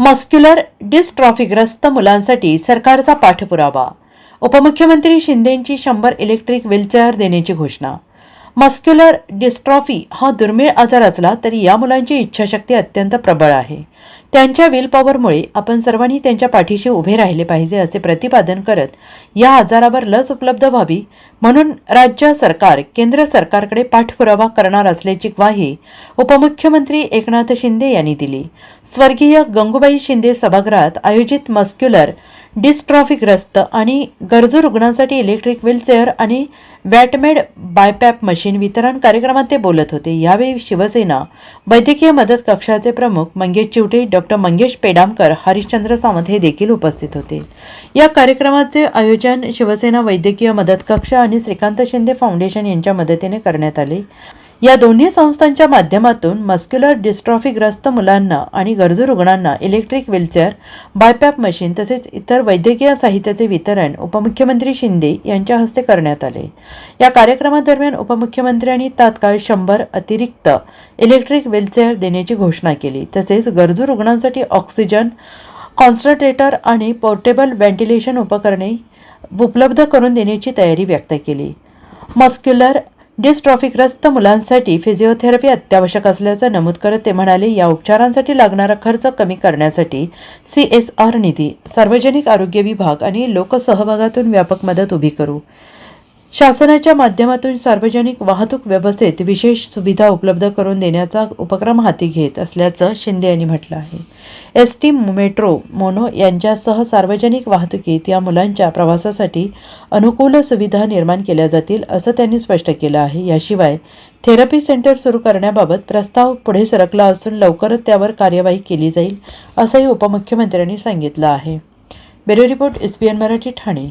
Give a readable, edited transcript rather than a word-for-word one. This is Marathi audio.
मस्क्युलर डिस्ट्रॉफीग्रस्त मुलांसाठी सरकारचा पाठपुरावा. उपमुख्यमंत्री शिंदेंची 100 इलेक्ट्रिक व्हीलचेअर देण्याची घोषणा. मस्क्युलर डिस्ट्रॉफी हा दुर्मिळ आजार असला तरी या मुलांची इच्छाशक्ती अत्यंत प्रबळ आहे. त्यांच्या विल पॉवरमुळे आपण सर्वांनी त्यांच्या पाठीशी उभे राहिले पाहिजे असे प्रतिपादन करत या आजारावर लस उपलब्ध व्हावी म्हणून राज्य सरकार केंद्र सरकारकडे पाठपुरावा करणार असल्याची ग्वाही उपमुख्यमंत्री एकनाथ शिंदे यांनी दिली. स्वर्गीय गंगूबाई शिंदे सभागृहात आयोजित मस्क्युलर डिस्ट्रॉफीग्रस्त आणि गरजू रुग्णांसाठी इलेक्ट्रिक व्हीलचेअर आणि वॅटमेड बायपॅप मशीन वितरण कार्यक्रमात ते बोलत होते. यावेळी शिवसेना वैद्यकीय मदत कक्षाचे प्रमुख मंगेश चिवटे, डॉक्टर मंगेश पेडामकर, हरिश्चंद्र सावंत हे देखील उपस्थित होते. या कार्यक्रमाचे आयोजन शिवसेना वैद्यकीय मदत कक्ष आणि श्रीकांत शिंदे फाउंडेशन यांच्या मदतीने करण्यात आले. या दोन्ही संस्थांच्या माध्यमातून मस्क्युलर डिस्ट्रॉफीग्रस्त मुलांना आणि गरजू रुग्णांना इलेक्ट्रिक व्हीलचेअर, बायपॅप मशीन तसेच इतर वैद्यकीय साहित्याचे वितरण उपमुख्यमंत्री शिंदे यांच्या हस्ते करण्यात आले. या कार्यक्रमादरम्यान उपमुख्यमंत्र्यांनी तात्काळ 100 अतिरिक्त इलेक्ट्रिक व्हीलचेअर देण्याची घोषणा केली. तसेच गरजू रुग्णांसाठी ऑक्सिजन कॉन्सन्ट्रेटर आणि पोर्टेबल व्हेंटिलेशन उपकरणे उपलब्ध करून देण्याची तयारी व्यक्त केली. मस्क्युलर डिस्ट्रॉफीग्रस्त मुलांसाठी फिजिओथेरपी अत्यावश्यक असल्याचं नमूद करत ते म्हणाले, या उपचारांसाठी लागणारा खर्च कमी करण्यासाठी CSR निधी, सार्वजनिक आरोग्य विभाग आणि लोकसहभागातून व्यापक मदत उभी करू. शासनाच्या माध्यमातून सार्वजनिक वाहतूक व्यवस्थेत विशेष सुविधा उपलब्ध करून देण्याचा उपक्रम हाती घेत असल्याचं शिंदे यांनी म्हटलं आहे. ST, मेट्रो, मोनो यांच्यासह सार्वजनिक वाहतुकीत या मुलांच्या प्रवासासाठी अनुकूल सुविधा निर्माण केल्या जातील असं त्यांनी स्पष्ट केलं आहे. याशिवाय थेरपी सेंटर सुरू करण्याबाबत प्रस्ताव पुढे सरकला असून लवकरच त्यावर कार्यवाही केली जाईल असंही उपमुख्यमंत्र्यांनी सांगितलं आहे. Bureau report, SBN Marathi, Thane.